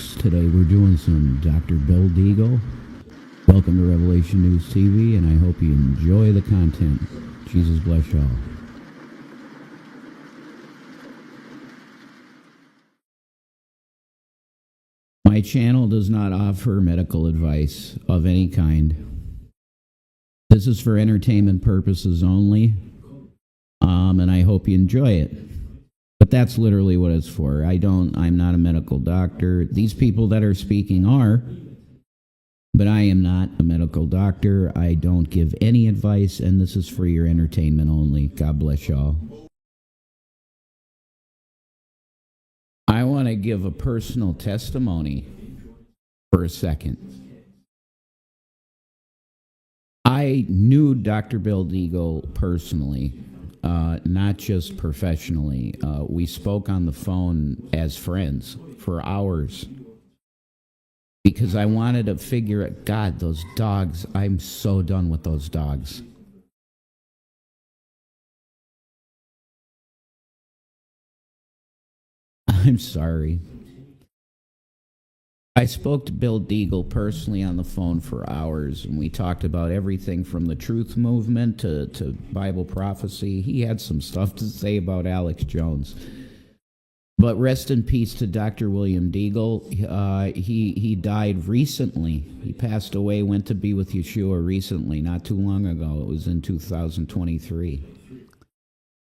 folks. Today we're doing some Dr. Bill Deagle. Welcome to Revelation News TV, and I hope you enjoy the content. Jesus bless y'all. My channel does not offer medical advice of any kind. This is for entertainment purposes only, and I hope you enjoy it. But that's literally what it's for. I'm not a medical doctor. These people that are speaking are, but I am not a medical doctor. I don't give any advice, and this is for your entertainment only. God bless y'all. I want to give a personal testimony for a second. I knew Dr. Bill Deagle personally. Not just professionally. We spoke on the phone as friends for hours because I wanted to figure out, God, those dogs, I'm so done with those dogs. I'm sorry. I spoke to Bill Deagle personally on the phone for hours, and we talked about everything from the truth movement to Bible prophecy. He had some stuff to say about Alex Jones. But rest in peace to Dr. William Deagle. He died recently. He passed away, went to be with Yeshua recently, not too long ago. It was in 2023.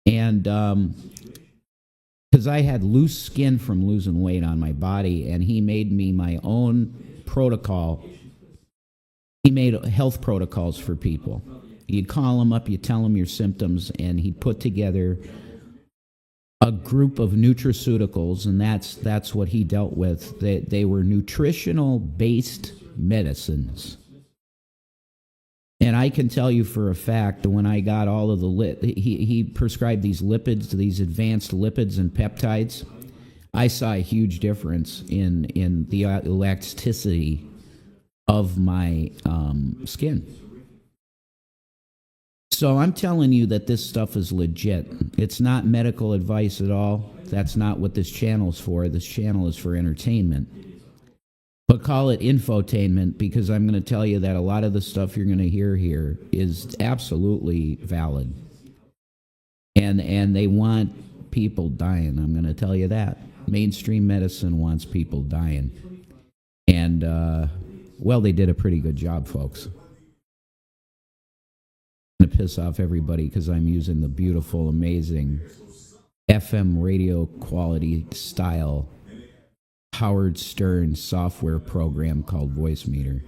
And because I had loose skin from losing weight on my body, and he made me my own protocol. He made health protocols for people. You'd call him up, you tell him your symptoms, and he put together a group of nutraceuticals, and that's what he dealt with. They were nutritional-based medicines. And I can tell you for a fact that when I got all of he prescribed these lipids, these advanced lipids and peptides, I saw a huge difference in the elasticity of my skin. So I'm telling you that this stuff is legit. It's not medical advice at all. That's not what this channel's for. This channel is for entertainment. But call it infotainment, because I'm going to tell you that a lot of the stuff you're going to hear here is absolutely valid. And they want people dying. I'm going to tell you that. Mainstream medicine wants people dying. And, well, they did a pretty good job, folks. I'm going to piss off everybody because I'm using the beautiful, amazing FM radio quality style Howard Stern software program called Voice Meter.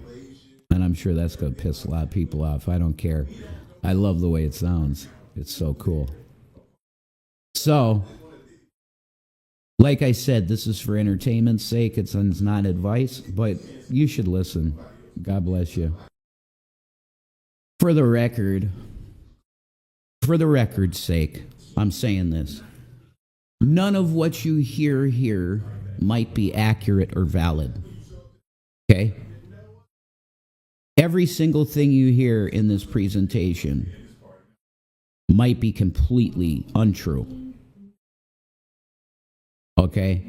And I'm sure that's going to piss a lot of people off. I don't care. I love the way it sounds. It's so cool. So, like I said, this is for entertainment's sake. It's not advice, but you should listen. God bless you. For the record's sake, I'm saying this. None of what you hear here might be accurate or valid. Okay? Every single thing you hear in this presentation might be completely untrue. Okay?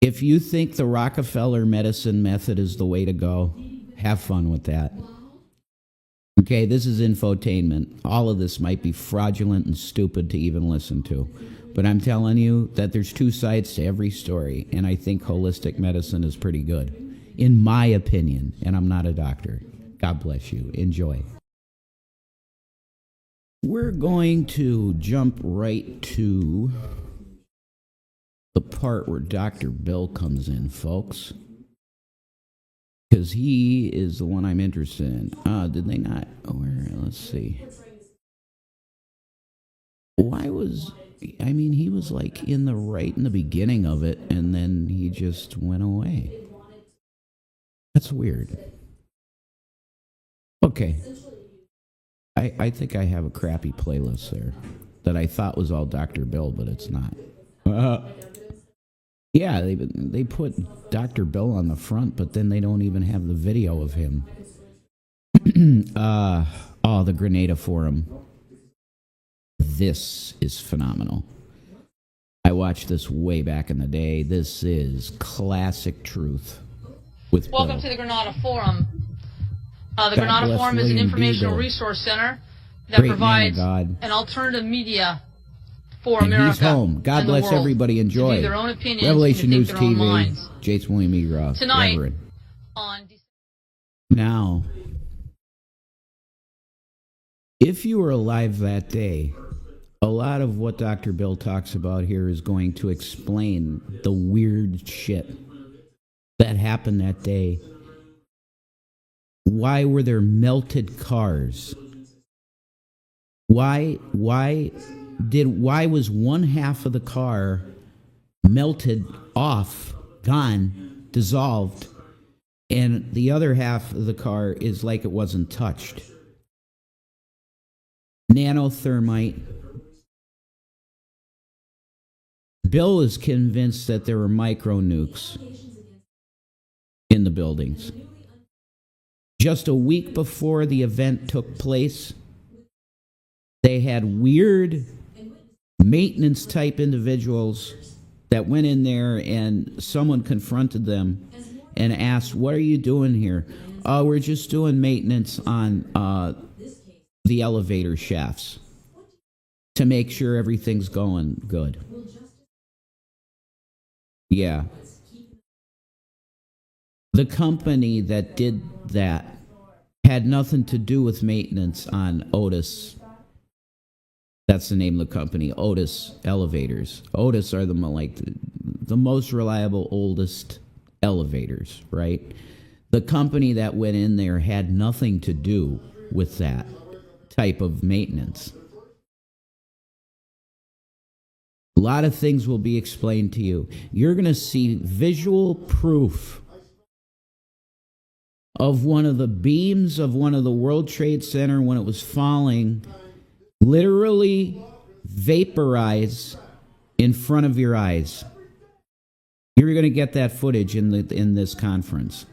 If you think the Rockefeller medicine method is the way to go, have fun with that. Okay, this is infotainment. All of this might be fraudulent and stupid to even listen to. But I'm telling you that there's two sides to every story, and I think holistic medicine is pretty good, in my opinion, and I'm not a doctor. God bless you. Enjoy. We're going to jump right to the part where Dr. Bill comes in, folks, because he is the one I'm interested in. Did they not? Let's see. He was like in the beginning of it, and then he just went away. That's weird. Okay. I think I have a crappy playlist there that I thought was all Dr. Bill, but it's not. Yeah, they put Dr. Bill on the front, but then they don't even have the video of him. The Grenada Forum. This is phenomenal. I watched this way back in the day. This is classic truth. With Welcome Bill. to the Granada Forum. The God Granada bless Forum is an William informational Beagle. resource center that Great man of provides God. an alternative media for And America. he's home. God and the bless world everybody. to Enjoy. view their own opinions Revelation and News to think their own TV. minds. Jason William Egroff. Tonight, Reverend. on Now, if you were alive that day, a lot of what Dr. Bill talks about here is going to explain the weird shit that happened that day. Why were there melted cars? Why was one half of the car melted off, gone, dissolved, and the other half of the car is like it wasn't touched? Nanothermite. Bill is convinced that there were micro nukes in the buildings. Just a week before the event took place, they had weird maintenance type individuals that went in there, and someone confronted them and asked, "What are you doing here?" "Oh, we're just doing maintenance on the elevator shafts to make sure everything's going good." Yeah. The company that did that had nothing to do with maintenance on Otis. That's the name of the company, Otis Elevators. Otis are the most reliable, oldest elevators, right? The company that went in there had nothing to do with that type of maintenance. A lot of things will be explained to you. You're going to see visual proof of one of the beams of one of the World Trade Center when it was falling literally vaporize in front of your eyes. You're going to get that footage in this conference.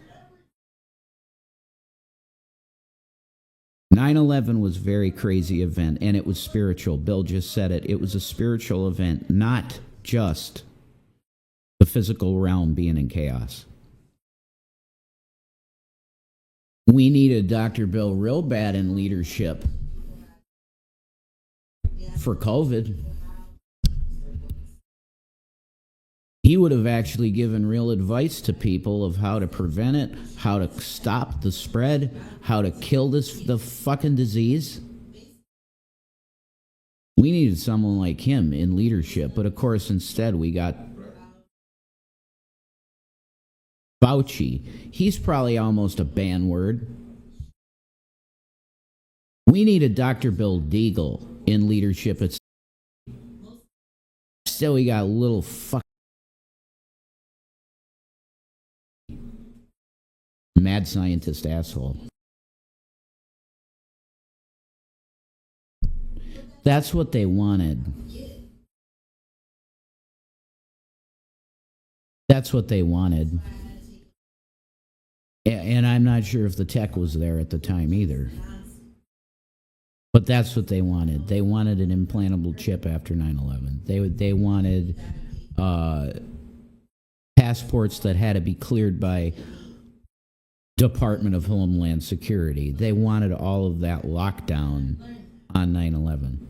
9/11 was a very crazy event, and it was spiritual. Bill just said it. It was a spiritual event, not just the physical realm being in chaos. We needed Dr. Bill real bad in leadership for COVID. He would have actually given real advice to people of how to prevent it, how to stop the spread, how to kill the fucking disease. We needed someone like him in leadership, but of course instead we got Fauci. He's probably almost a banned word. We needed Dr. Bill Deagle in leadership. Still, we got a little fuck mad scientist asshole. That's what they wanted. That's what they wanted. And I'm not sure if the tech was there at the time either. But that's what they wanted. They wanted an implantable chip after 9/11. They wanted passports that had to be cleared by Department of Homeland Security. They wanted all of that lockdown on 9/11.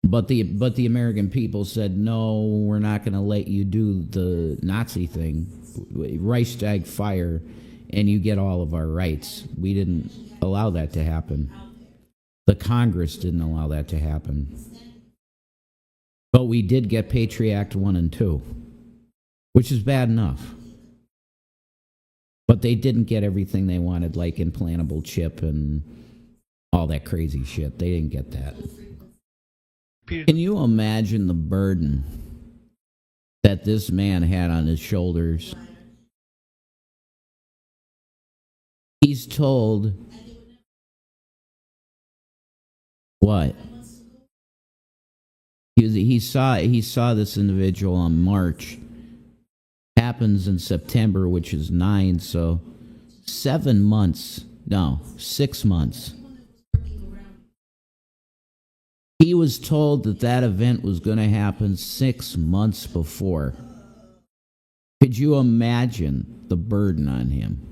But the American people said, no, we're not going to let you do the Nazi thing, Reichstag fire, and you get all of our rights. We didn't allow that to happen. The Congress didn't allow that to happen. But we did get Patriot Act 1 and 2, which is bad enough. But they didn't get everything they wanted, like implantable chip and all that crazy shit. They didn't get that. Can you imagine the burden that this man had on his shoulders? He's told what? He saw this individual on March. Happens in September, which is 9, so 7 months. No, 6 months. He was told that that event was going to happen 6 months before. Could you imagine the burden on him?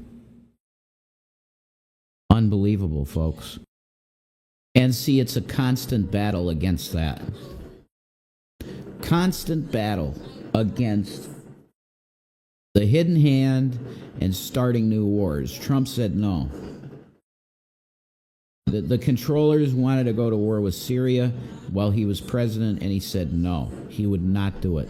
Unbelievable, folks. And see, it's a constant battle against that. Constant battle against the hidden hand and starting new wars. Trump said no. The controllers wanted to go to war with Syria while he was president, and he said no. He would not do it.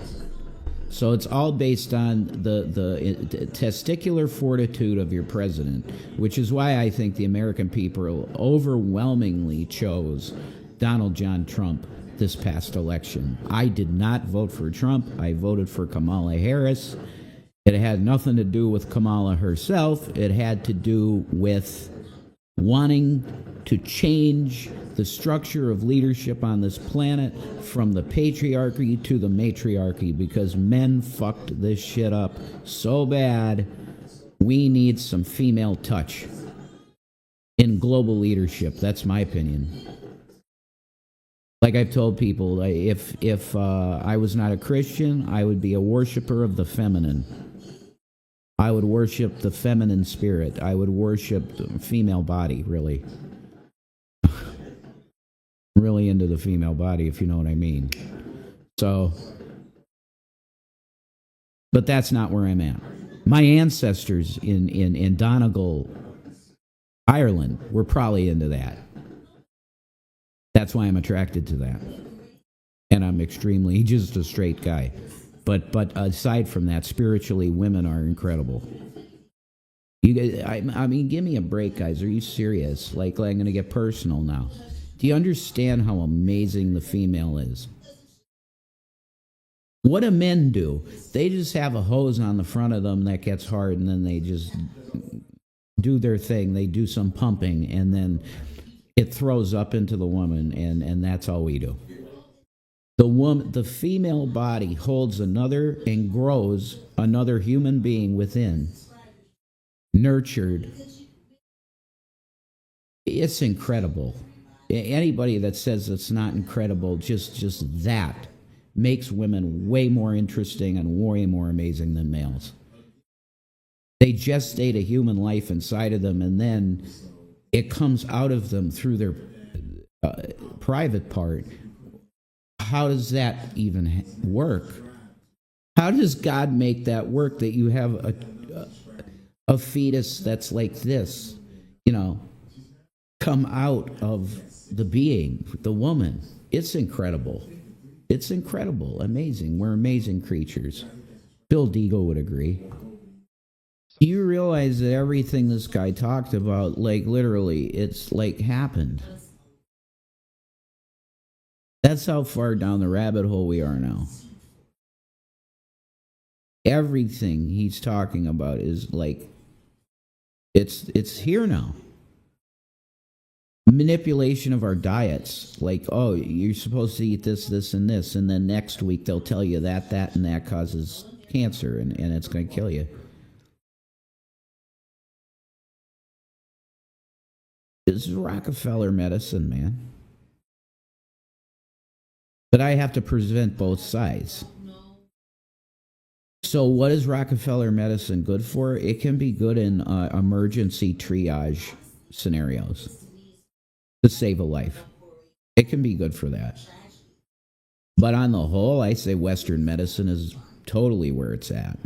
So it's all based on the testicular fortitude of your president, which is why I think the American people overwhelmingly chose Donald John Trump this past election. I did not vote for Trump. I voted for Kamala Harris. It had nothing to do with Kamala herself. It had to do with wanting to change the structure of leadership on this planet from the patriarchy to the matriarchy, because men fucked this shit up so bad. We need some female touch in global leadership. That's my opinion. Like I've told people, if I was not a Christian, I would be a worshiper of the feminine. I would worship the feminine spirit. I would worship the female body, really. Really into the female body, if you know what I mean. So, but that's not where I'm at. My ancestors in Donegal, Ireland, were probably into that. That's why I'm attracted to that. And I'm extremely just a straight guy. But aside from that, spiritually, women are incredible. You guys, I mean, give me a break, guys. Are you serious? Like I'm going to get personal now. Do you understand how amazing the female is? What do men do? They just have a hose on the front of them that gets hard, and then they just do their thing. They do some pumping, and then it throws up into the woman, and that's all we do. The female body holds another and grows another human being within, nurtured. It's incredible. Anybody that says it's not incredible, just that makes women way more interesting and way more amazing than males. They gestate a human life inside of them, and then it comes out of them through their private part. How does that even work? How does God make that work, that you have a fetus that's like this, come out of the being, the woman? It's incredible. It's incredible, amazing. We're amazing creatures. Bill Deagle would agree. Do you realize that everything this guy talked about, like literally, it's like happened? That's how far down the rabbit hole we are now. Everything he's talking about is like, it's here now. Manipulation of our diets. Like, oh, you're supposed to eat this, this, and this, and then next week they'll tell you that, and that causes cancer, and it's going to kill you. This is Rockefeller medicine, man. But I have to present both sides. So what is Rockefeller medicine good for? It can be good in emergency triage scenarios to save a life. It can be good for that. But on the whole, I say Western medicine is totally where it's at.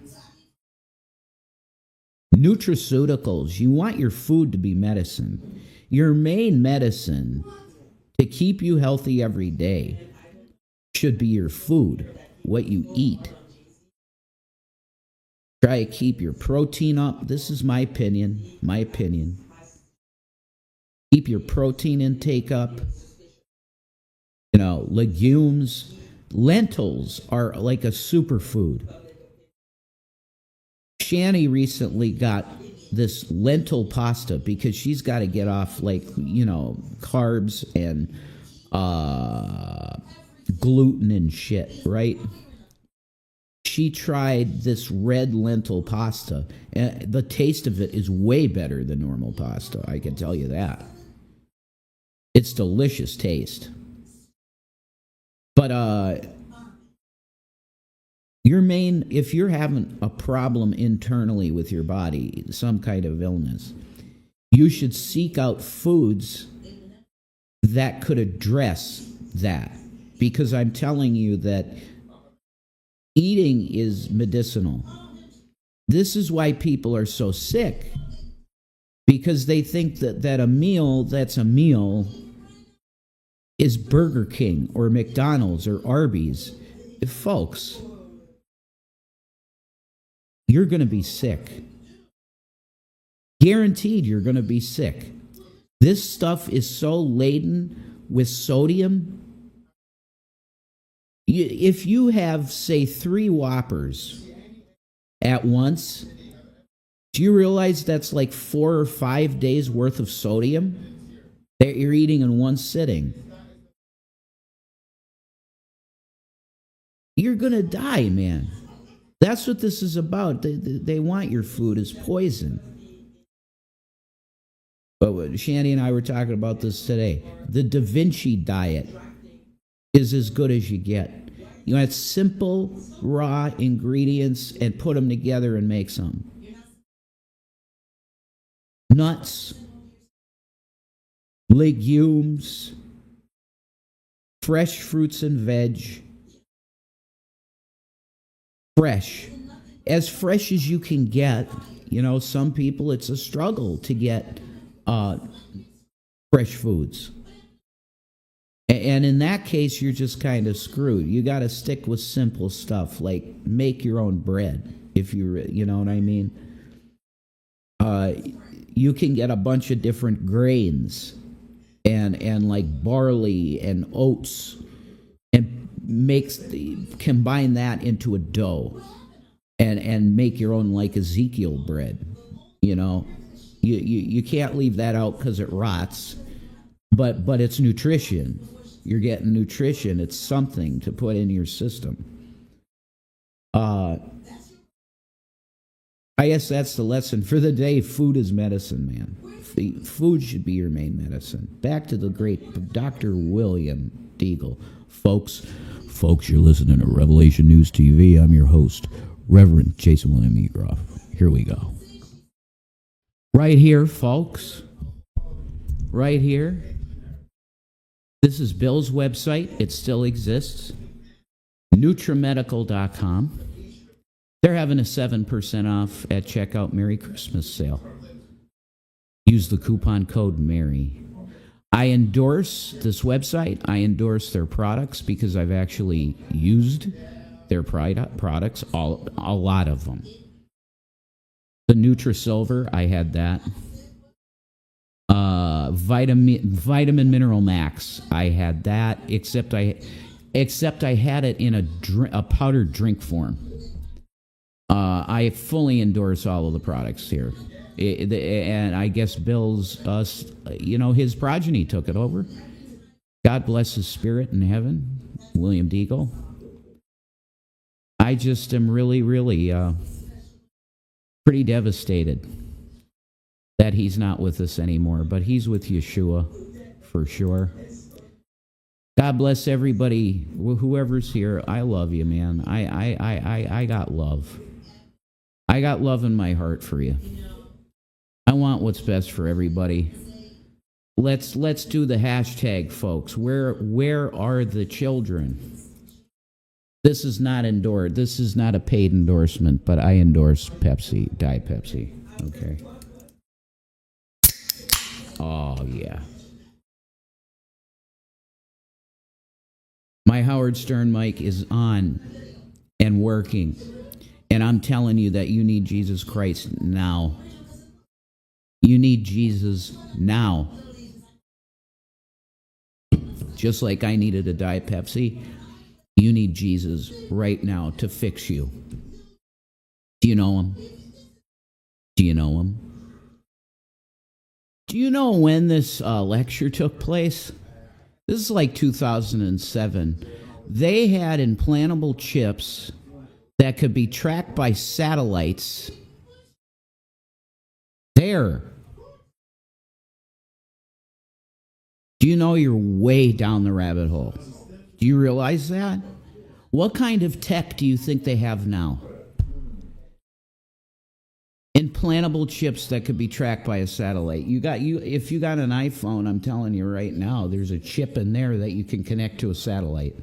Nutraceuticals. You want your food to be medicine. Your main medicine to keep you healthy every day should be your food, what you eat. Try to keep your protein up. This is my opinion. Keep your protein intake up. Legumes. Lentils are like a superfood. Shanny recently got this lentil pasta because she's got to get off carbs and gluten and shit, right? She tried this red lentil pasta, and the taste of it is way better than normal pasta, I can tell you that. It's delicious taste. But if you're having a problem internally with your body, some kind of illness, you should seek out foods that could address that. Because I'm telling you that eating is medicinal. This is why people are so sick. Because they think that a meal that's a meal is Burger King or McDonald's or Arby's. Folks, you're going to be sick. Guaranteed you're going to be sick. This stuff is so laden with sodium. If you have, say, 3 Whoppers at once, do you realize that's like 4 or 5 days worth of sodium that you're eating in one sitting? You're going to die, man. That's what this is about. They want your food as poison. But Shanny and I were talking about this today. The Da Vinci diet is as good as you get. You add simple, raw ingredients and put them together and make some. Nuts, legumes, fresh fruits and veg. Fresh. As fresh as you can get. You know, some people it's a struggle to get fresh foods. And in that case, you're just kind of screwed. You got to stick with simple stuff, like make your own bread, if you know what I mean. You can get a bunch of different grains and like barley and oats and combine that into a dough and make your own like Ezekiel bread. You know, you can't leave that out because it rots, but it's nutrition. You're getting nutrition. It's something to put in your system. I guess that's the lesson for the day. Food is medicine, man. Food should be your main medicine. Back to the great Dr. William Deagle. Folks, you're listening to Revelation News TV. I'm your host, Reverend Jason William Egroff. Here we go. Right here, folks. Right here. This is Bill's website. It still exists. Nutramedical.com. They're having a 7% off at checkout Merry Christmas sale. Use the coupon code MARY. I endorse this website. I endorse their products because I've actually used their products, a lot of them. The Nutrisilver, I had that. Vitamin Mineral Max, I had that, except I had it in a powdered drink form. I fully endorse all of the products here. And I guess Bill's, his progeny took it over. God bless his spirit in heaven, William Deagle. I just am really, really pretty devastated that he's not with us anymore, but he's with Yeshua for sure. God bless everybody, whoever's here. I love you, man. I got love. I got love in my heart for you. I want what's best for everybody. Let's do the hashtag, folks. Where are the children? This is not endorsed. This is not a paid endorsement, but I endorse Pepsi, Diet Pepsi. Okay. Oh yeah. My Howard Stern mic is on and working. And I'm telling you that you need Jesus Christ now. You need Jesus now. Just like I needed a Diet Pepsi, you need Jesus right now to fix you. Do you know him? Do you know him? Do you know when this lecture took place? This is like 2007. They had implantable chips that could be tracked by satellites. There. Do you know you're way down the rabbit hole? Do you realize that? What kind of tech do you think they have now? Implantable chips that could be tracked by a satellite. If you got an iPhone, I'm telling you right now, there's a chip in there that you can connect to a satellite.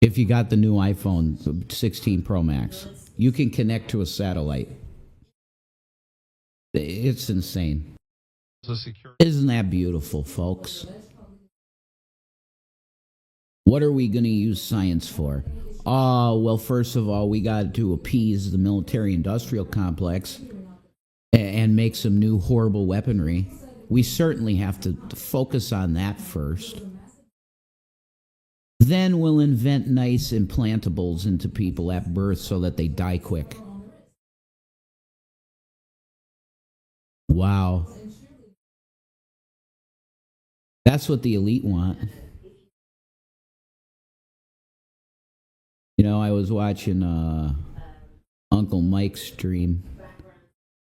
If you got the new iPhone 16 Pro Max, you can connect to a satellite. It's insane. Isn't that beautiful, folks? What are we going to use science for? Well, first of all, we got to appease the military-industrial complex and make some new horrible weaponry. We certainly have to focus on that first. Then we'll invent nice implantables into people at birth so that they die quick. Wow. That's what the elite want. You know, I was watching Uncle Mike's stream.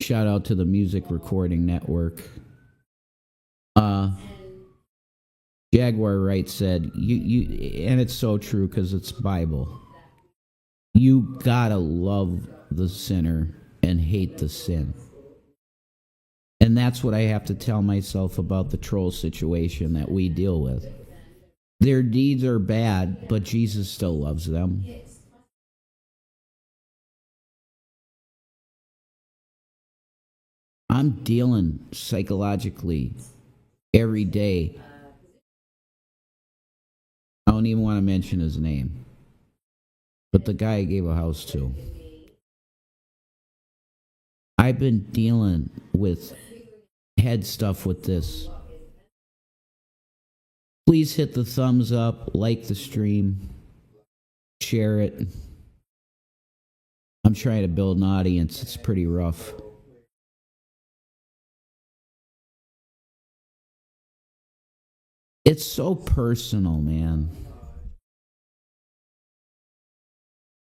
Shout out to the Music Recording Network. Jaguar Wright said, you, and it's so true because it's Bible. You gotta love the sinner and hate the sin. And that's what I have to tell myself about the troll situation that we deal with. Their deeds are bad, but Jesus still loves them. I'm dealing psychologically every day. I don't even want to mention his name, but the guy I gave a house to. I've been dealing with head stuff with this. Please hit the thumbs up, like the stream, share it. I'm trying to build an audience. It's pretty rough. It's so personal, man.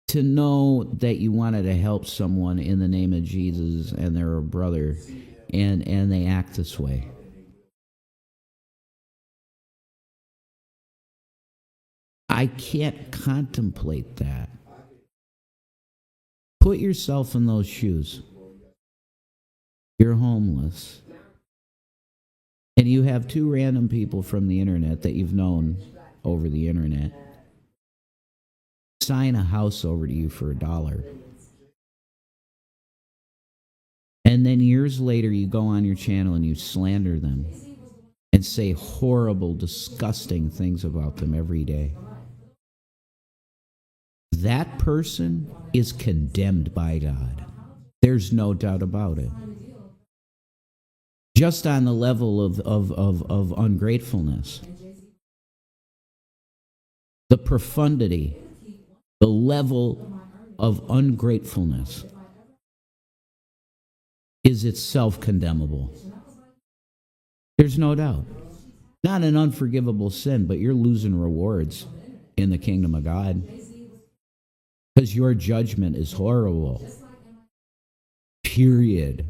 To know that you wanted to help someone in the name of Jesus and they're a brother and they act this way. I can't contemplate that. Put yourself in those shoes. You're homeless. And you have two random people from the internet that you've known over the internet sign a house over to you for $1. And then years later you go on your channel and you slander them and say horrible, disgusting things about them every day. That person is condemned by God. There's no doubt about it. Just on the level of ungratefulness. The profundity, the level of ungratefulness is itself condemnable. There's no doubt. Not an unforgivable sin, but you're losing rewards in the kingdom of God. Because your judgment is horrible. Period.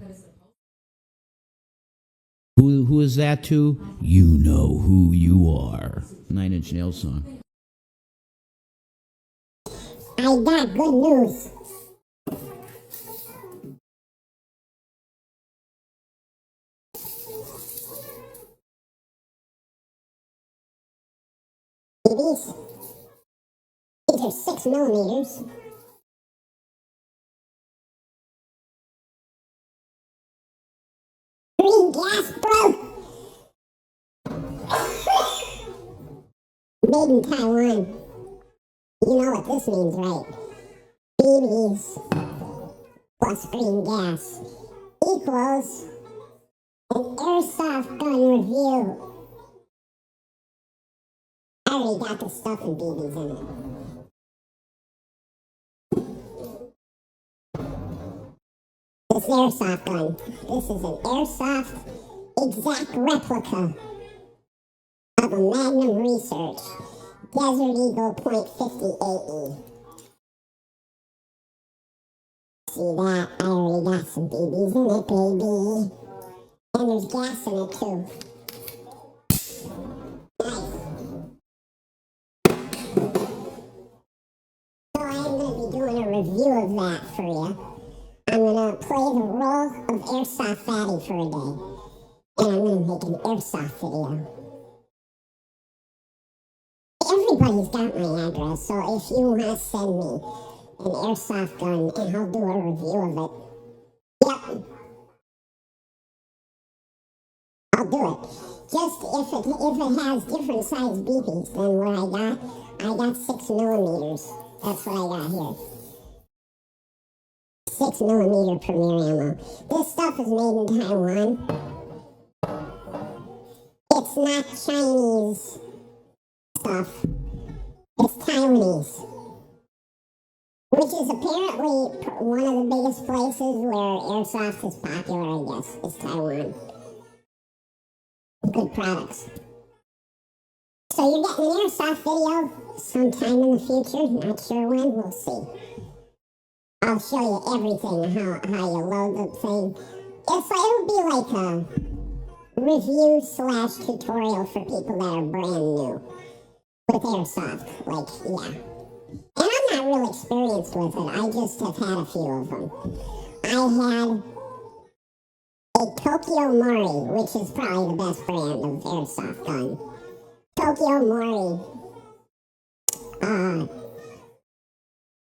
Who is that to? You know who you are. 9 Inch Nails song. I got good news. These are 6 millimeters. Green gas, bro. Made in Taiwan. You know what this means, right? BBs plus green gas equals an airsoft gun review. I already got the stuff in BBs in it. This airsoft gun. This is an airsoft exact replica of a Magnum Research Desert Eagle .58E. See that? I already got some BBs in it, baby. And there's gas in it too. Nice. of that for you. I'm going to play the role of Airsoft Fatty for a day. And I'm going to make an airsoft video. Everybody's got my address, so if you want to send me an airsoft gun and I'll do a review of it. Yep. I'll do it. Just if it has different size BBs than what I got 6 millimeters. That's what I got here. 6 millimeter premier ammo. This stuff is made in Taiwan. It's not Chinese stuff. It's Taiwanese. Which is apparently one of the biggest places where airsoft is popular, I guess, is Taiwan. Good products. So you're getting an airsoft video sometime in the future. Not sure when, we'll see. I'll show you everything, how you load the thing. It'll be like a review / tutorial for people that are brand new with airsoft. Like, yeah. And I'm not real experienced with it. I just have had a few of them. I had a Tokyo Mori, which is probably the best brand of airsoft gun. Tokyo Mori.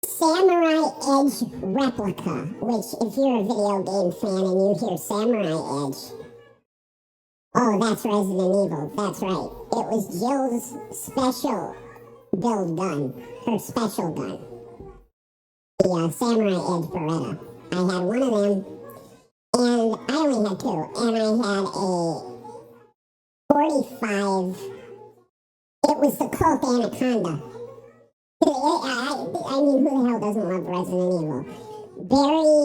Samurai Edge replica, which if you're a video game fan and you hear Samurai Edge, oh, that's Resident Evil, that's right. It was Jill's special build gun, her special gun. The Samurai Edge Beretta. I had one of them, and I only had 2, and I had a 45, it was the Colt Anaconda. I mean, who the hell doesn't love Resident Evil? Barry,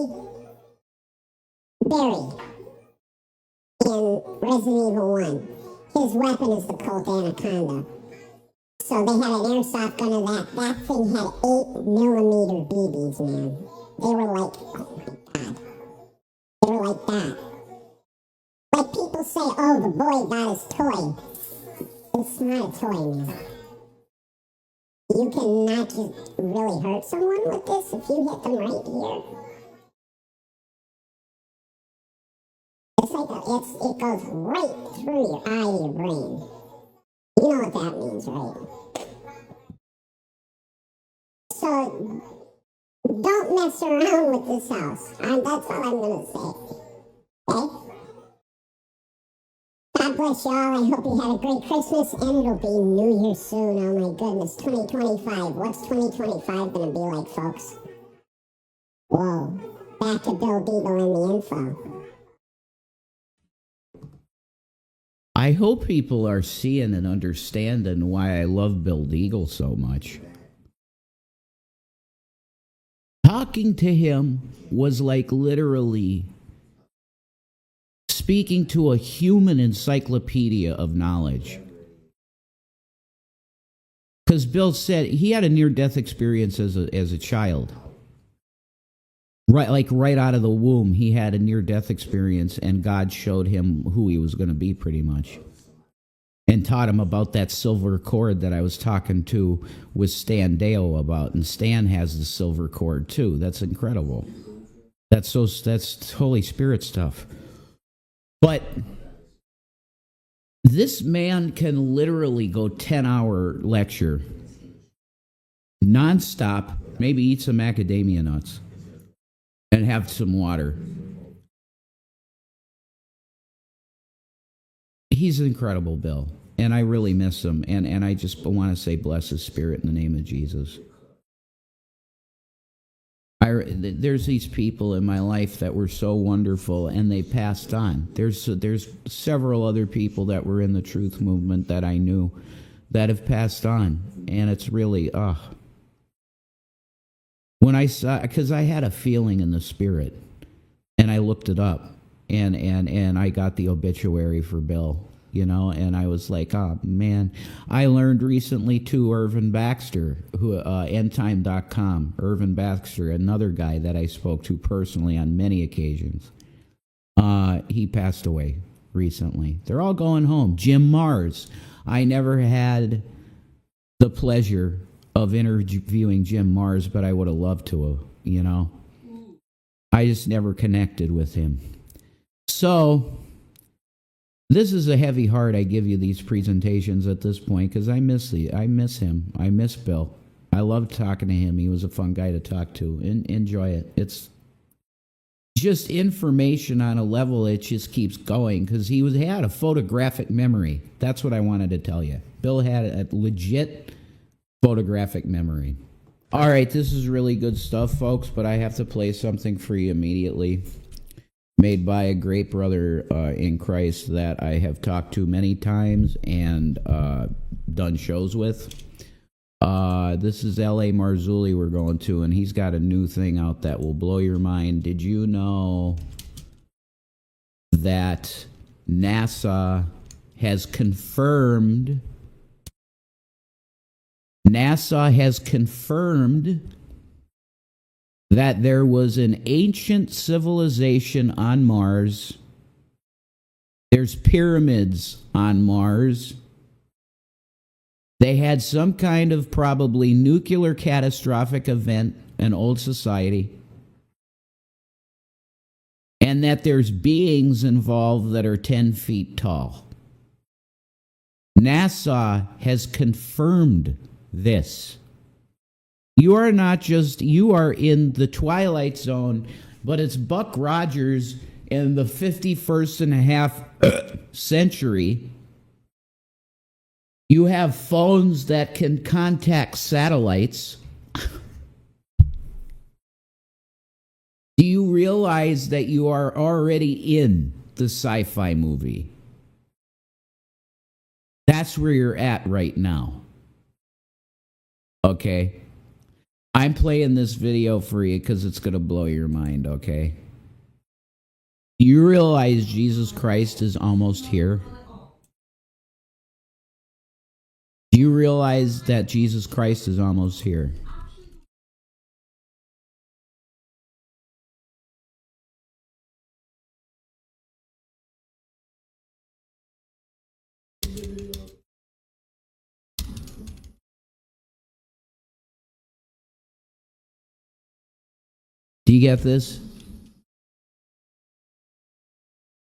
in Resident Evil 1, his weapon is the Colt Anaconda. So they had an airsoft gun of that. That thing had 8 millimeter BBs, man. They were like, oh my god. They were like that. Like people say, oh, the boy got his toy. It's not a toy, man. You cannot just really hurt someone with this if you hit them right here. It's like it goes right through your eye to your brain. You know what that means, right? So, don't mess around with this house. That's all I'm going to say. Okay? God bless y'all. I hope you had a great Christmas, and it'll be New Year soon. Oh my goodness, 2025. What's 2025 going to be like, folks? Whoa. Back to Bill Deagle and the info. I hope people are seeing and understanding why I love Bill Deagle so much. Talking to him was like literally speaking to a human encyclopedia of knowledge. Because Bill said he had a near-death experience as a child. Right out of the womb, he had a near-death experience, and God showed him who he was going to be, pretty much. And taught him about that silver cord that I was talking to with Stan Deo about. And Stan has the silver cord, too. That's incredible. That's Holy Spirit stuff. But this man can literally go 10-hour lecture, nonstop, maybe eat some macadamia nuts, and have some water. He's incredible, Bill, and I really miss him, and I just want to say bless his spirit in the name of Jesus. There's these people in my life that were so wonderful, and they passed on. There's several other people that were in the truth movement that I knew that have passed on, and it's really, when I saw, because I had a feeling in the spirit, and I looked it up, and I got the obituary for Bill, and I was like, oh man. I learned recently too, Irvin Baxter, who endtime.com, Irvin Baxter, another guy that I spoke to personally on many occasions. He passed away recently. They're all going home. Jim Mars. I never had the pleasure of interviewing Jim Mars, but I would have loved to have, you know. I just never connected with him. So, this is a heavy heart I give you these presentations at this point, because I miss him. I miss Bill. I loved talking to him. He was a fun guy to talk to. Enjoy it. It's just information on a level that just keeps going, because he had a photographic memory. That's what I wanted to tell you. Bill had a legit photographic memory. All right, this is really good stuff, folks, but I have to play something for you immediately. Made by a great brother in Christ that I have talked to many times and done shows with. This is L.A. Marzulli we're going to, and he's got a new thing out that will blow your mind. Did you know that NASA has confirmed that there was an ancient civilization on Mars? There's pyramids on Mars. They had some kind of probably nuclear catastrophic event, an old society, and that there's beings involved that are 10 feet tall. NASA has confirmed this. You are in the twilight zone, but it's Buck Rogers in the 51st and a half century. You have phones that can contact satellites. Do you realize that you are already in the sci-fi movie? That's where you're at right now. Okay? I'm playing this video for you because it's going to blow your mind, okay? Do you realize Jesus Christ is almost here? Do you realize that Jesus Christ is almost here? Do you get this?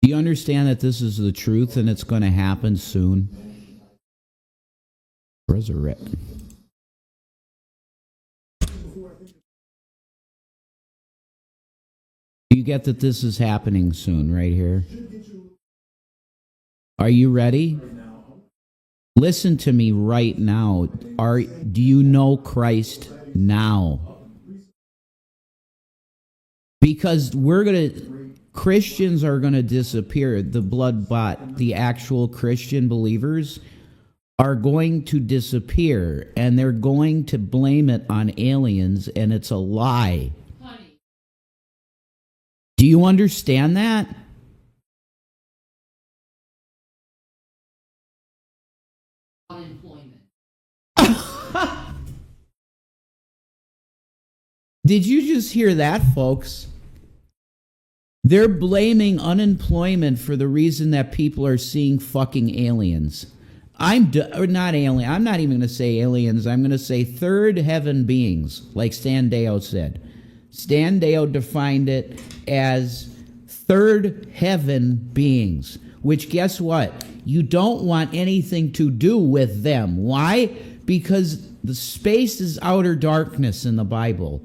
Do you understand that this is the truth and it's going to happen soon? Resurrect. Do you get that this is happening soon, right here? Are you ready? Listen to me right now. Do you know Christ now? Because Christians are going to disappear. The blood-bought, the actual Christian believers are going to disappear, and they're going to blame it on aliens, and it's a lie. Do you understand that? Unemployment. Did you just hear that, folks? They're blaming unemployment for the reason that people are seeing fucking aliens. Not alien. I'm not even going to say aliens. I'm going to say third heaven beings, like Stan Deo said. Stan Deo defined it as third heaven beings, which guess what? You don't want anything to do with them. Why? Because the space is outer darkness in the Bible.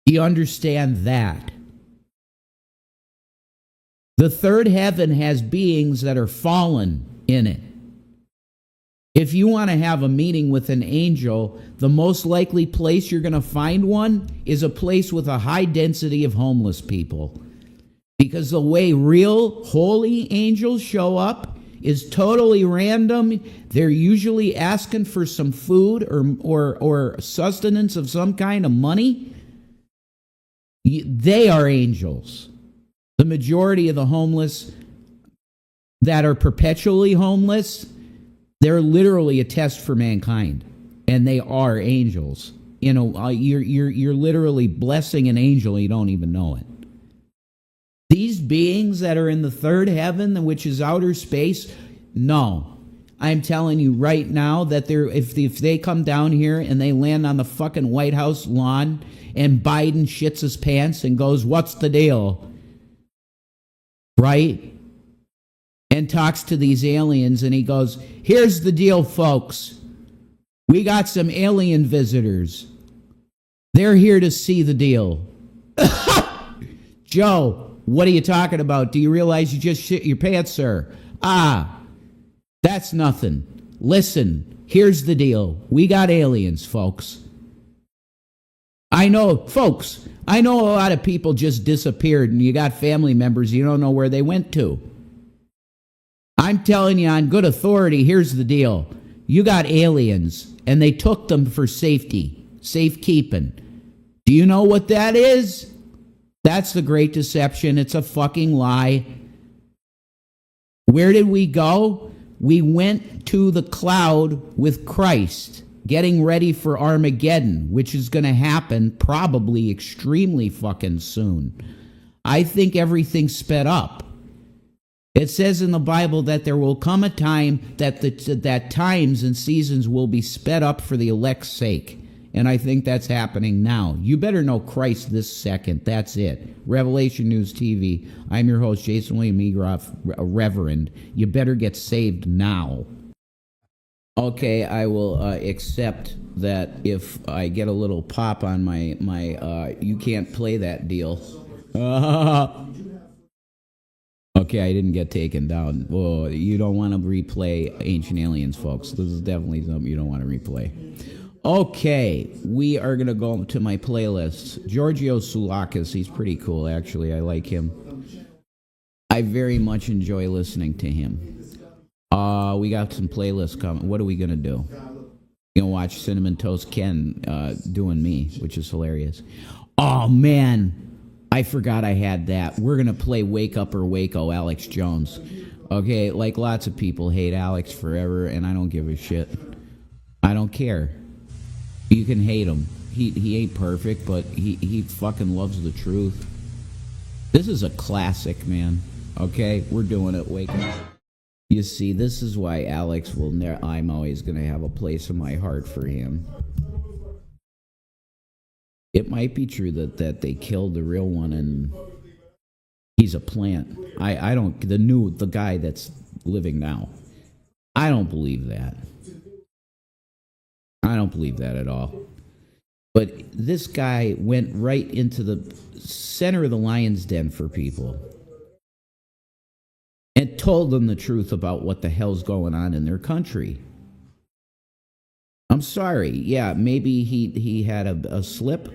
Do you understand that? The third heaven has beings that are fallen in it. If you want to have a meeting with an angel, the most likely place you're going to find one is a place with a high density of homeless people. Because the way real holy angels show up is totally random. They're usually asking for some food or sustenance of some kind of money. They are angels. The majority of the homeless that are perpetually homeless, they're literally a test for mankind, and they are angels. You know, you're literally blessing an angel, you don't even know it. These beings that are in the third heaven, which is outer space, no. I'm telling you right now that if they come down here and they land on the fucking White House lawn and Biden shits his pants and goes, "What's the deal?" Right? And talks to these aliens and he goes, "Here's the deal, folks. We got some alien visitors. They're here to see the deal." Joe, what are you talking about? Do you realize you just shit your pants, sir? That's nothing. Listen, here's the deal. We got aliens, folks. I know a lot of people just disappeared and you got family members, you don't know where they went to. I'm telling you on good authority, here's the deal. You got aliens and they took them for safekeeping. Do you know what that is? That's the Great Deception. It's a fucking lie. Where did we go? We went to the cloud with Christ, getting ready for Armageddon, which is going to happen probably extremely fucking soon. I think everything's sped up. It says in the Bible that there will come a time that times and seasons will be sped up for the elect's sake. And I think that's happening now. You better know Christ this second. That's it. Revelation News TV. I'm your host, Jason William Egroff, Reverend. You better get saved now. Okay, I will accept that if I get a little pop on my you can't play that deal. Okay, I didn't get taken down. Oh, you don't want to replay Ancient Aliens, folks. This is definitely something you don't want to replay. Okay, we are going to go to my playlist. Giorgio Soulakis, he's pretty cool, actually. I like him. I very much enjoy listening to him. We got some playlists coming. What are we going to do? You're going to watch Cinnamon Toast Ken doing me, which is hilarious. Oh, man. I forgot I had that. We're going to play Wake Up or Waco, Alex Jones. Okay, like lots of people hate Alex forever, and I don't give a shit. I don't care. You can hate him. He ain't perfect, but he fucking loves the truth. This is a classic, man. Okay, we're doing it. Wake up. You see, this is why Alex will I'm always going to have a place in my heart for him. It might be true that they killed the real one and he's a plant. I don't, the guy that's living now. I don't believe that. I don't believe that at all. But this guy went right into the center of the lion's den for people and told them the truth about what the hell's going on in their country. I'm sorry. Yeah, maybe he had a slip.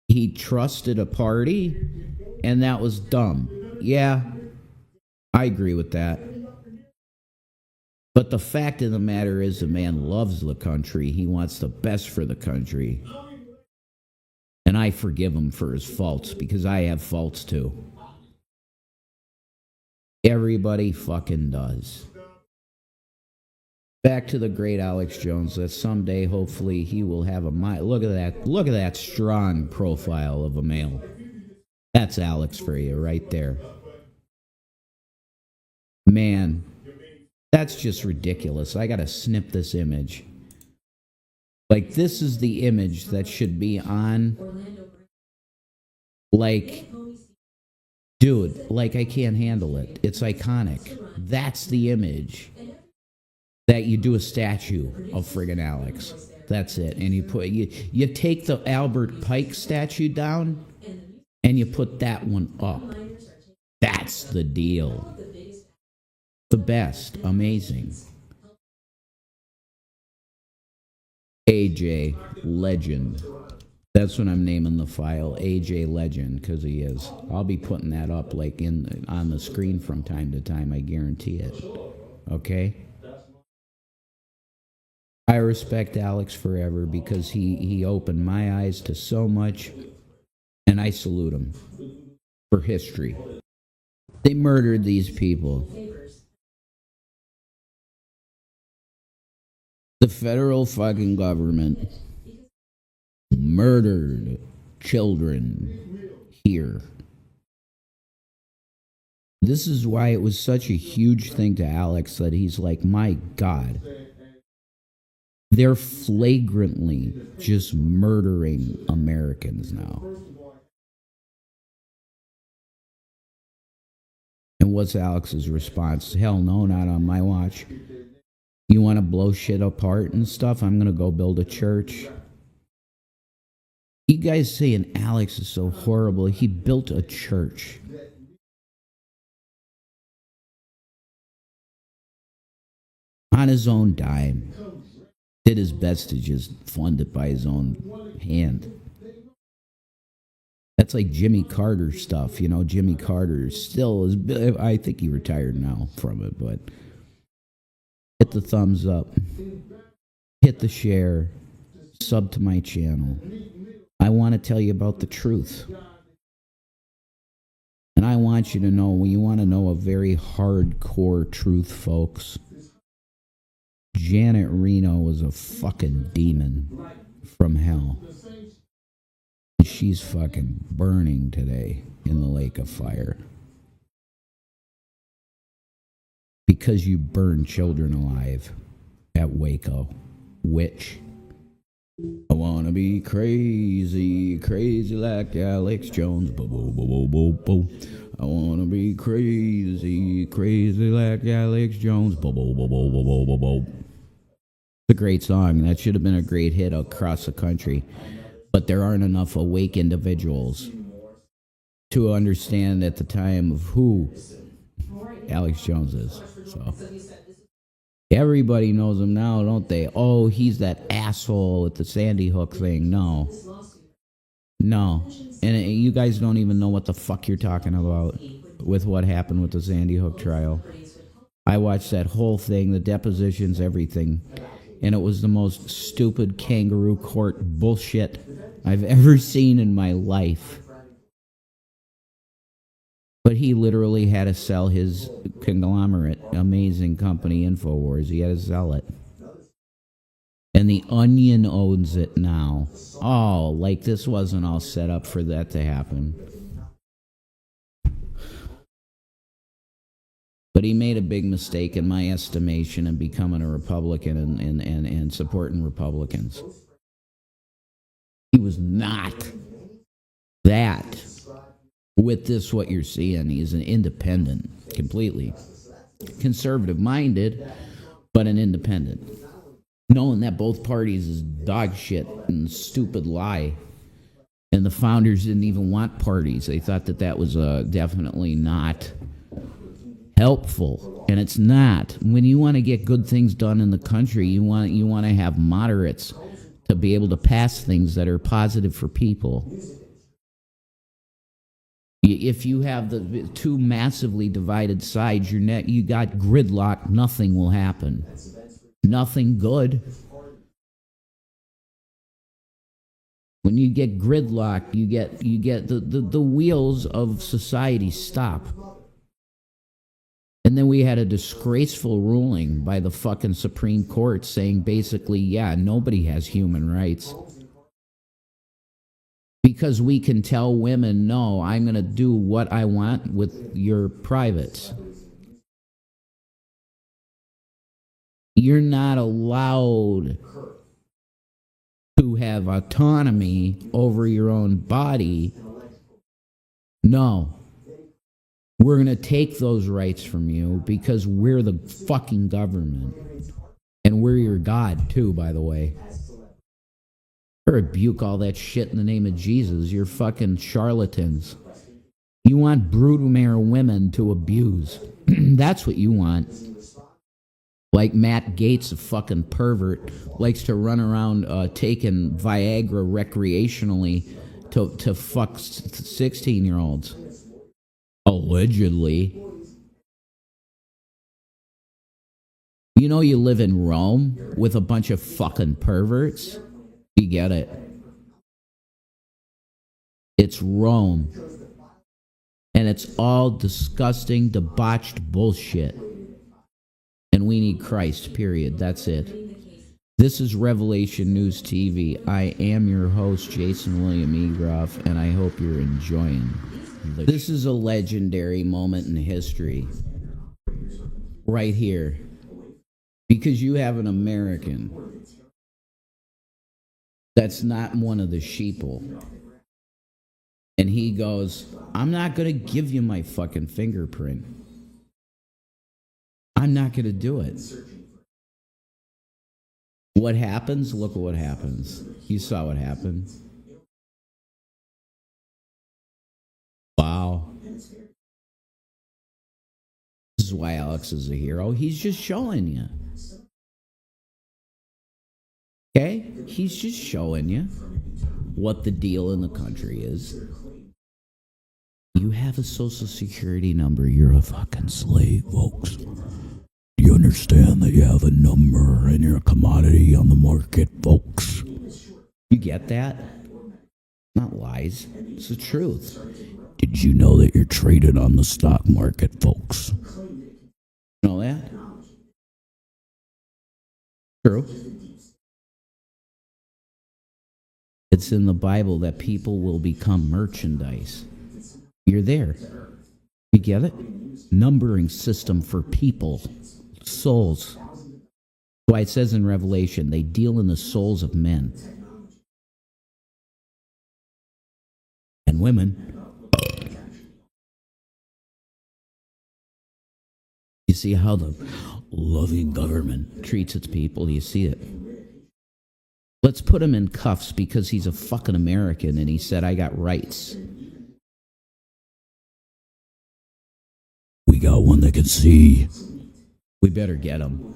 He trusted a party, and that was dumb. Yeah, I agree with that. But the fact of the matter is the man loves the country. He wants the best for the country. And I forgive him for his faults because I have faults too. Everybody fucking does. Back to the great Alex Jones, that someday hopefully he will have a mind. Look at that strong profile of a male. That's Alex for you right there. Man, that's just ridiculous. I gotta snip this image. Like, this is the image that should be on. Like, dude, like, I can't handle it. It's iconic. That's the image that you do a statue of friggin' Alex. That's it. And you take the Albert Pike statue down and you put that one up. That's the deal. The best. Amazing. AJ Legend. That's what I'm naming the file. AJ Legend, because he is. I'll be putting that up like on the screen from time to time. I guarantee it. Okay? I respect Alex forever because he opened my eyes to so much, and I salute him for history. They murdered these people. The federal fucking government murdered children here. This is why it was such a huge thing to Alex that he's like, my God, they're flagrantly just murdering Americans now. And what's Alex's response? Hell no, not on my watch. You want to blow shit apart and stuff? I'm going to go build a church. You guys saying Alex is so horrible. He built a church. On his own dime. Did his best to just fund it by his own hand. That's like Jimmy Carter stuff. You know, Jimmy Carter still is, I think he retired now from it, but hit the thumbs up. Hit the share. Sub to my channel. I want to tell you about the truth. And I want you to know, when you want to know a very hardcore truth, folks, Janet Reno was a fucking demon from hell. She's fucking burning today in the lake of fire. Because you burned children alive at Waco. Witch. I wanna be crazy, crazy like Alex Jones. Bo, bo, bo, bo, bo, bo. I wanna be crazy, crazy like Alex Jones. Bo, bo, bo, bo, bo, bo, bo, bo. It's a great song. That should have been a great hit across the country. But there aren't enough awake individuals to understand at the time of who Alex Jones is. So everybody knows him now, don't they? Oh, he's that asshole at the Sandy Hook thing. No. And you guys don't even know what the fuck you're talking about with what happened with the Sandy Hook trial. I watched that whole thing, the depositions, everything. And it was the most stupid kangaroo court bullshit I've ever seen in my life. But he literally had to sell his conglomerate, amazing company, InfoWars. He had to sell it. And the Onion owns it now. Oh, like this wasn't all set up for that to happen. But he made a big mistake in my estimation in becoming a Republican and supporting Republicans. He was not that. With this, what you're seeing, he's an independent, completely. Conservative-minded, but an independent. Knowing that both parties is dog shit and stupid lie. And the founders didn't even want parties. They thought that was definitely not helpful, and it's not. When you want to get good things done in the country, you want to have moderates to be able to pass things that are positive for people. If you have the two massively divided sides, you got gridlock. Nothing will happen. Nothing good. When you get gridlock, you get the wheels of society stop. And then we had a disgraceful ruling by the fucking Supreme Court saying basically, yeah, nobody has human rights. Because we can tell women, no, I'm going to do what I want with your privates. You're not allowed to have autonomy over your own body. No. We're going to take those rights from you because we're the fucking government. And we're your God, too, by the way. I rebuke all that shit in the name of Jesus. You're fucking charlatans. You want broodmare women to abuse. That's what you want. Like Matt Gaetz, a fucking pervert, likes to run around taking Viagra recreationally to fuck 16-year-olds. Allegedly. You know you live in Rome with a bunch of fucking perverts? You get it. It's Rome. And it's all disgusting, debauched bullshit. And we need Christ, period. That's it. This is Revelation News TV. I am your host, Jason William Egroff, and I hope you're enjoying This is a legendary moment in history. Right here. Because you have an American that's not one of the sheeple. And he goes, I'm not going to give you my fucking fingerprint. I'm not going to do it. What happens? Look at what happens. You saw what happened. Wow. This is why Alex is a hero. He's just showing you. Okay? He's just showing you what the deal in the country is. You have a social security number. You're a fucking slave, folks. Do you understand that you have a number and you're a commodity on the market, folks? You get that? Not lies. It's the truth. Did you know that you're traded on the stock market, folks? You know that? True. It's in the Bible that people will become merchandise. You're there. You get it? Numbering system for people. Souls. That's why it says in Revelation, they deal in the souls of men. And women. You see how the loving government treats its people? You see it. Let's put him in cuffs because he's a fucking American and he said, I got rights. We got one that can see. We better get him.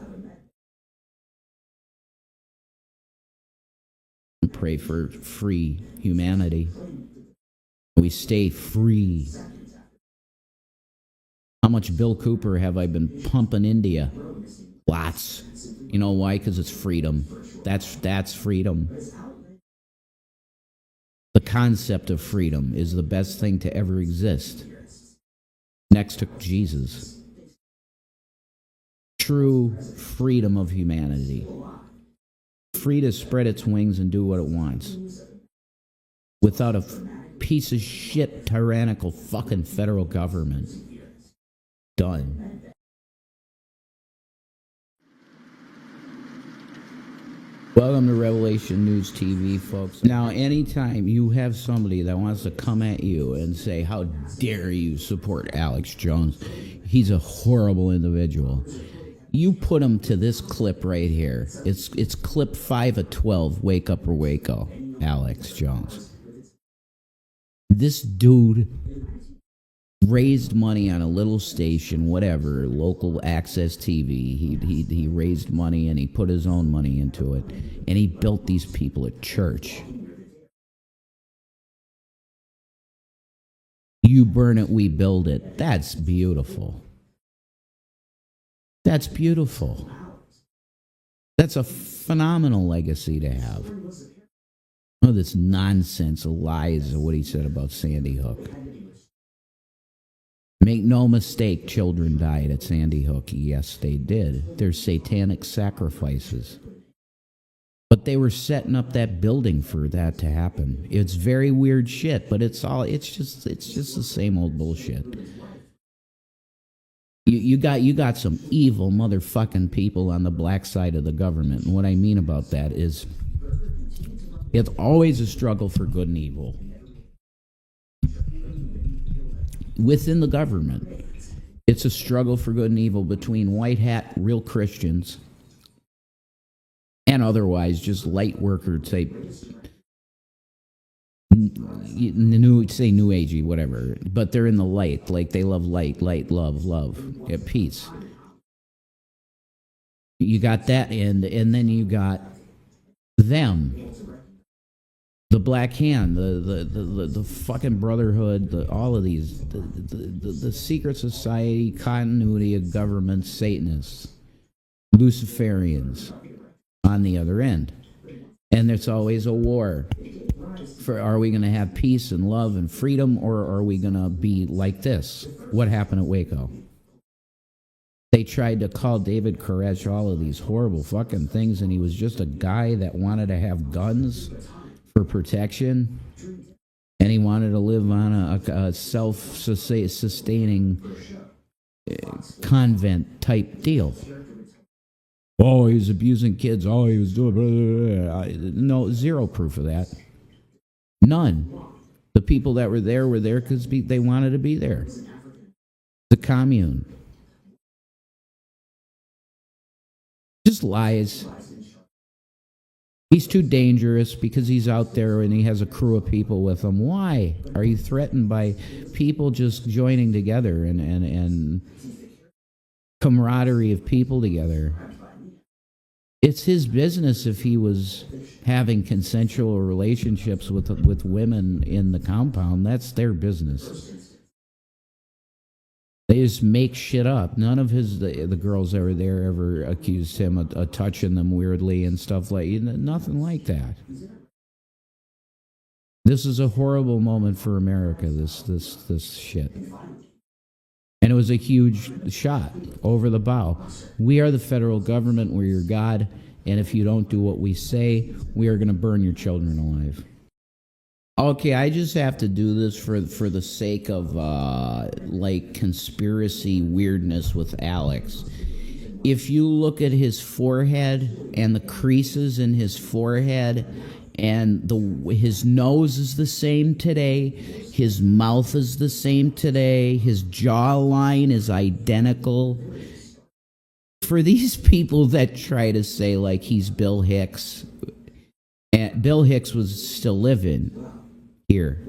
Pray for free humanity. We stay free. How much Bill Cooper have I been pumping India? Lots. You know why? Because it's freedom. That's freedom. The concept of freedom is the best thing to ever exist. Next to Jesus. True freedom of humanity. Free to spread its wings and do what it wants. Without a piece of shit tyrannical fucking federal government. Done. Welcome to Revelation News TV, folks. Now, anytime you have somebody that wants to come at you and say, how dare you support Alex Jones? He's a horrible individual. You put him to this clip right here. It's clip 5 of 12, Wake Up or Waco, Alex Jones. This dude raised money on a little station, whatever, local access TV. He raised money and he put his own money into it. And he built these people a church. You burn it, we build it. That's beautiful. That's beautiful. That's a phenomenal legacy to have. Oh, this nonsense, lies of what he said about Sandy Hook. Make no mistake, children died at Sandy Hook. Yes, they did. There's satanic sacrifices. But they were setting up that building for that to happen. It's very weird shit, but it's just the same old bullshit. You got some evil motherfucking people on the black side of the government. And what I mean about that is it's always a struggle for good and evil. Within the government, it's a struggle for good and evil between white hat, real Christians, and otherwise just light worker type, new agey, whatever. But they're in the light, like they love light, love, at peace. You got that end, and then you got them. The Black Hand, the fucking Brotherhood, all of these, the secret society, continuity of government, Satanists, Luciferians on the other end. And there's always a war. Are we going to have peace and love and freedom, or are we going to be like this? What happened at Waco? They tried to call David Koresh all of these horrible fucking things, and he was just a guy that wanted to have guns for protection, and he wanted wanted to live on a self-sustaining convent type deal. Oh, he was abusing kids. Oh, he was doing... Blah, blah, blah. No, zero proof of that. None. The people that were there because they wanted to be there. The commune. Just lies. He's too dangerous because he's out there and he has a crew of people with him. Why are you threatened by people just joining together and camaraderie of people together? It's his business if he was having consensual relationships with women in the compound. That's their business. They just make shit up. None of the girls that were there ever accused him of touching them weirdly and stuff like nothing like that. This is a horrible moment for America. This shit. And it was a huge shot over the bow. We are the federal government. We're your God. And if you don't do what we say, we are going to burn your children alive. Okay, I just have to do this for the sake of, conspiracy weirdness with Alex. If you look at his forehead and the creases in his forehead, and his nose is the same today, his mouth is the same today, his jawline is identical. For these people that try to say like he's Bill Hicks, and Bill Hicks was still living here.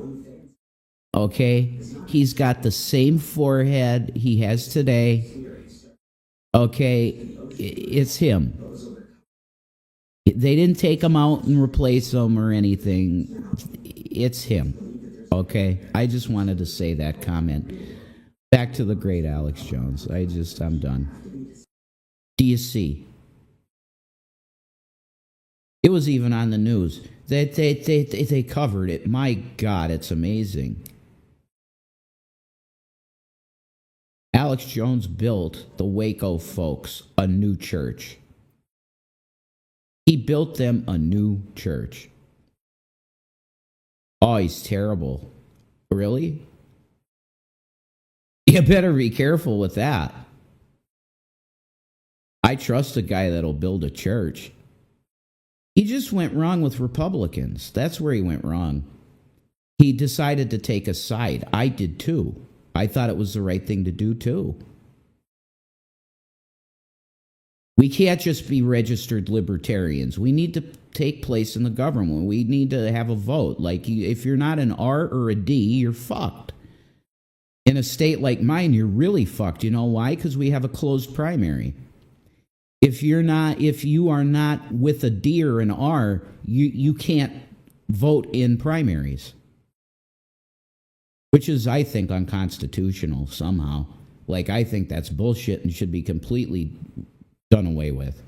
Okay? He's got the same forehead he has today. Okay? It's him. They didn't take him out and replace him or anything. It's him. Okay? I just wanted to say that comment. Back to the great Alex Jones. I'm done. Do you see? It was even on the news. They covered it. My God, it's amazing. Alex Jones built the Waco folks a new church. He built them a new church. Oh, he's terrible. Really? You better be careful with that. I trust a guy that'll build a church. He just went wrong with Republicans. That's where he went wrong. He decided to take a side. I did too. I thought it was the right thing to do too. We can't just be registered libertarians. We need to take place in the government. We need to have a vote. Like, if you're not an R or a D, you're fucked. In a state like mine, you're really fucked. You know why? Because we have a closed primary. If you are not with a D or an R, you can't vote in primaries. Which is, I think, unconstitutional somehow. Like, I think that's bullshit and should be completely done away with.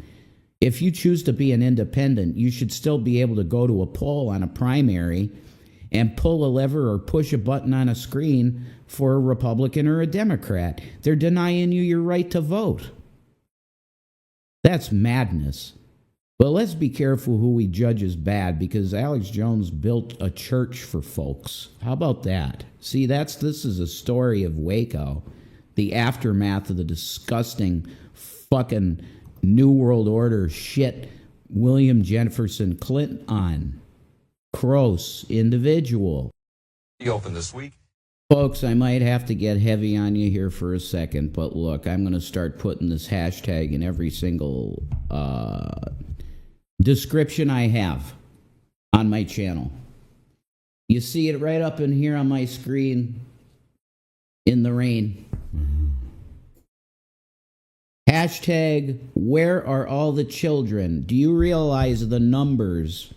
If you choose to be an independent, you should still be able to go to a poll on a primary and pull a lever or push a button on a screen for a Republican or a Democrat. They're denying you your right to vote. That's madness. But let's be careful who we judge as bad, because Alex Jones built a church for folks. How about that? See, this is a story of Waco, the aftermath of the disgusting fucking New World Order shit William Jefferson Clinton on. Gross individual. Be open this week. Folks, I might have to get heavy on you here for a second, but look, I'm going to start putting this hashtag in every single description I have on my channel. You see it right up in here on my screen in the rain. Hashtag, where are all the children? Do you realize the numbers?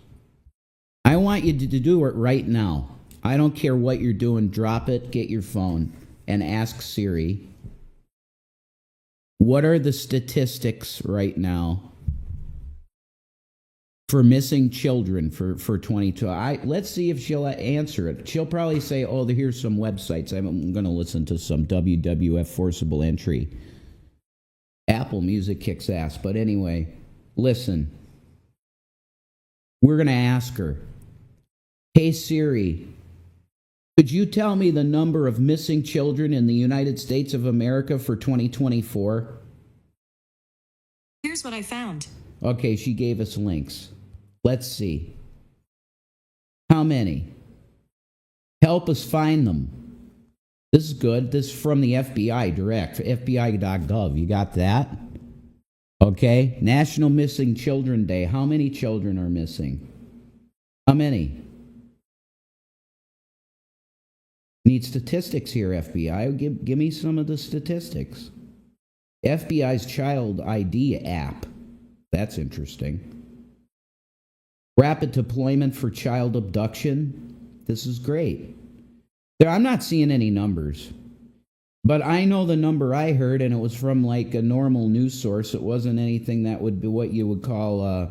I want you to do it right now. I don't care what you're doing. Drop it, get your phone, and ask Siri, what are the statistics right now for missing children for 22? Let's see if she'll answer it. She'll probably say, oh, here's some websites. I'm going to listen to some WWF forcible entry. Apple Music kicks ass. But anyway, listen. We're going to ask her, hey, Siri, Could you tell me the number of missing children in the United States of America for 2024? Here's what I found. Okay, she gave us links. Let's see. How many? Help us find them. This is good. This is from the FBI direct, FBI.gov. You got that? Okay. National Missing Children Day. How many children are missing? How many? Need statistics here, FBI. Give me some of the statistics. FBI's Child ID app. That's interesting. Rapid deployment for child abduction. This is great. I'm not seeing any numbers. But I know the number I heard, and it was from like a normal news source. It wasn't anything that would be what you would call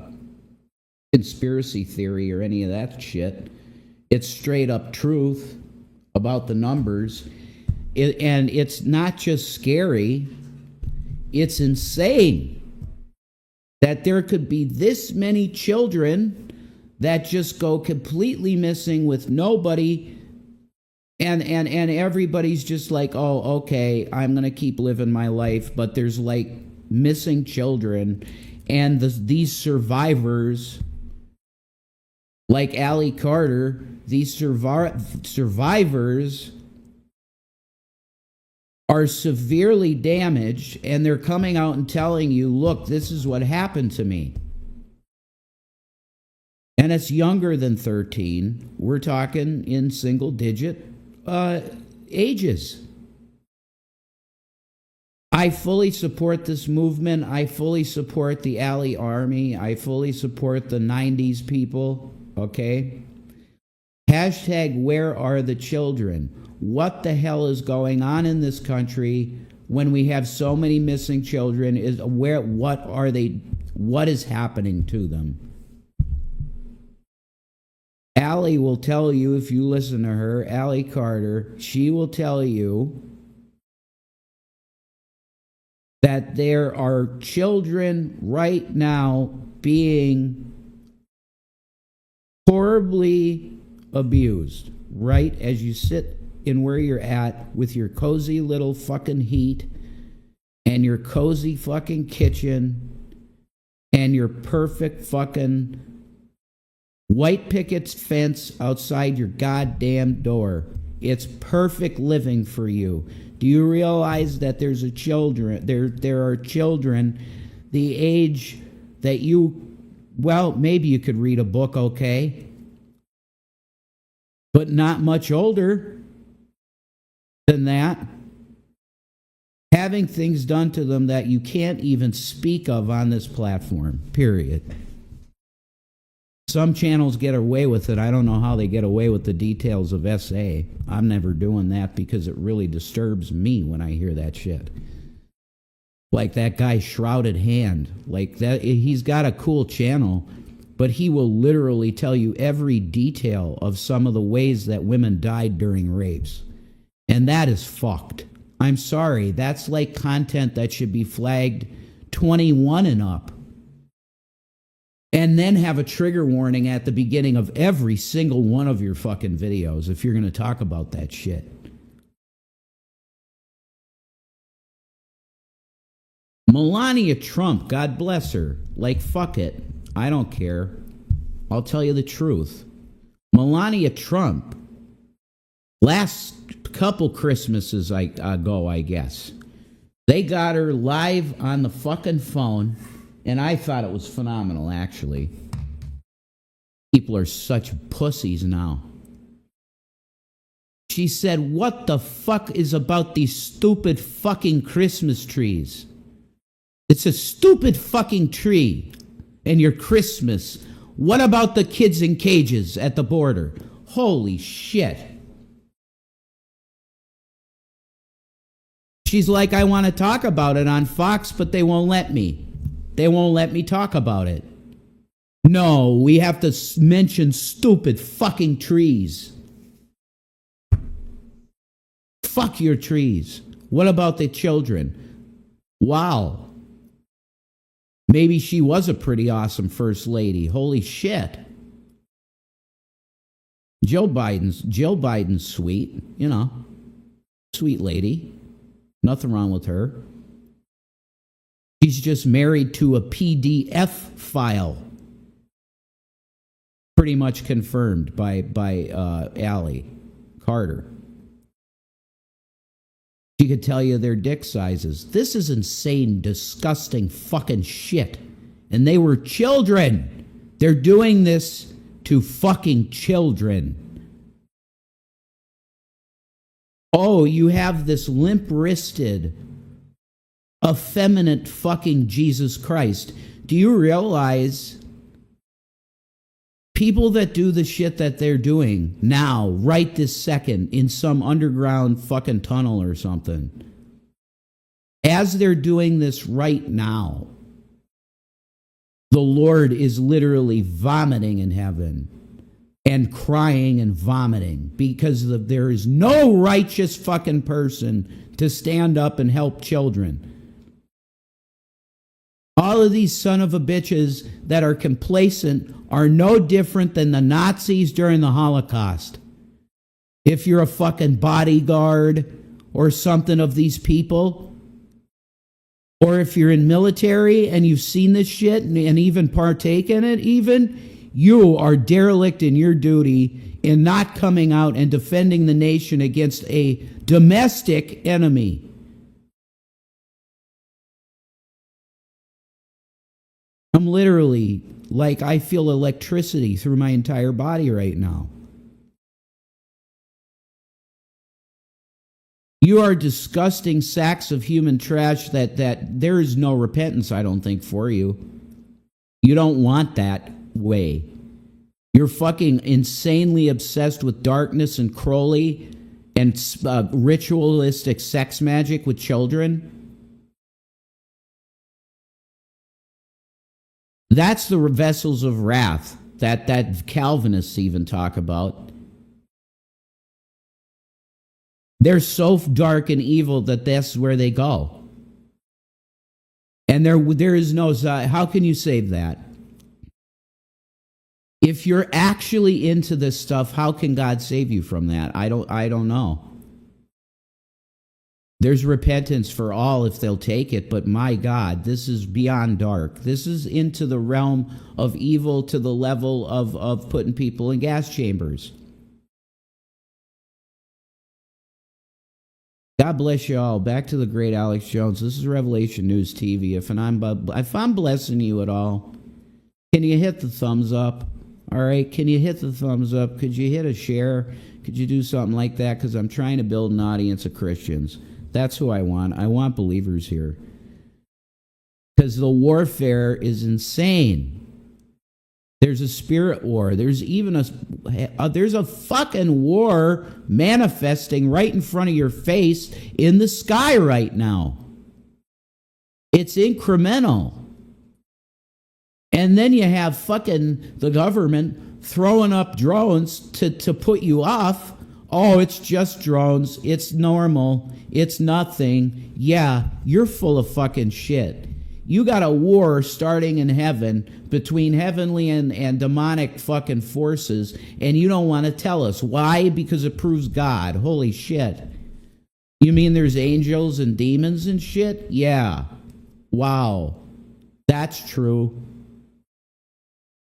conspiracy theory or any of that shit. It's straight up truth about the numbers. And it's not just scary. It's insane that there could be this many children that just go completely missing with nobody, and everybody's just like, oh, okay, I'm going to keep living my life, but there's like missing children, and these survivors, like Allie Carter, these survivors are severely damaged, and they're coming out and telling you, look, this is what happened to me. And it's younger than 13. We're talking in single digit ages. I fully support this movement. I fully support the Alley Army. I fully support the 90s people. Okay? Hashtag where are the children? What the hell is going on in this country when we have so many missing children? What are they? What is happening to them? Allie will tell you, if you listen to her, Allie Carter, she will tell you that there are children right now being horribly abused, right as you sit in where you're at with your cozy little fucking heat and your cozy fucking kitchen and your perfect fucking white picket fence outside your goddamn door. It's perfect living for you. Do you realize that there are children the age that maybe you could read a book, okay, but not much older than that, having things done to them that you can't even speak of on this platform, period. Some channels get away with it. I don't know how they get away with the details of SA. I'm never doing that because it really disturbs me when I hear that shit. Like that guy Shrouded Hand. Like that, he's got a cool channel, but he will literally tell you every detail of some of the ways that women died during rapes. And that is fucked. I'm sorry. That's like content that should be flagged 21 and up. And then have a trigger warning at the beginning of every single one of your fucking videos if you're going to talk about that shit. Melania Trump, God bless her. Like, fuck it. I don't care. I'll tell you the truth. Melania Trump, last couple Christmases ago, I guess, they got her live on the fucking phone. And I thought it was phenomenal, actually. People are such pussies now. She said, what the fuck is about these stupid fucking Christmas trees? It's a stupid fucking tree. And your Christmas. What about the kids in cages at the border? Holy shit. She's like, I want to talk about it on Fox, but they won't let me. They won't let me talk about it. No, we have to mention stupid fucking trees. Fuck your trees. What about the children? Wow. Maybe she was a pretty awesome first lady. Holy shit. Jill Biden's sweet, you know, sweet lady. Nothing wrong with her. She's just married to a PDF file. Pretty much confirmed by Allie Carter. She could tell you their dick sizes. This is insane, disgusting fucking shit. And they were children. They're doing this to fucking children. Oh, you have this limp-wristed, effeminate fucking Jesus Christ. Do you realize people that do the shit that they're doing now, right this second, in some underground fucking tunnel or something, as they're doing this right now, the Lord is literally vomiting in heaven and crying and vomiting because there is no righteous fucking person to stand up and help children. All of these son of a bitches that are complacent are no different than the Nazis during the Holocaust. If you're a fucking bodyguard or something of these people, or if you're in military and you've seen this shit and even partake in it, even, you are derelict in your duty in not coming out and defending the nation against a domestic enemy. I'm literally, like, I feel electricity through my entire body right now. You are disgusting sacks of human trash that there is no repentance, I don't think, for you. You don't want that way. You're fucking insanely obsessed with darkness and Crowley and ritualistic sex magic with children. That's the vessels of wrath that Calvinists even talk about. They're so dark and evil that that's where they go. And there is no, how can you save that? If you're actually into this stuff, how can God save you from that? I don't know. There's repentance for all if they'll take it, but my God, this is beyond dark. This is into the realm of evil to the level of putting people in gas chambers. God bless you all. Back to the great Alex Jones. This is Revelation News TV. If I'm blessing you at all, can you hit the thumbs up? All right, can you hit the thumbs up? Could you hit a share? Could you do something like that? Because I'm trying to build an audience of Christians. That's who I want. I want believers here. Because the warfare is insane. There's a spirit war. There's even there's a fucking war manifesting right in front of your face in the sky right now. It's incremental. And then you have fucking the government throwing up drones to put you off. Oh, it's just drones. It's normal. It's nothing. Yeah, you're full of fucking shit. You got a war starting in heaven between heavenly and demonic fucking forces, and you don't want to tell us. Why? Because it proves God. Holy shit. You mean there's angels and demons and shit? Yeah. Wow. That's true.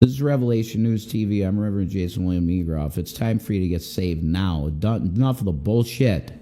This is Revelation News TV. I'm Reverend Jason William Egroff. It's time for you to get saved now. Enough of the bullshit.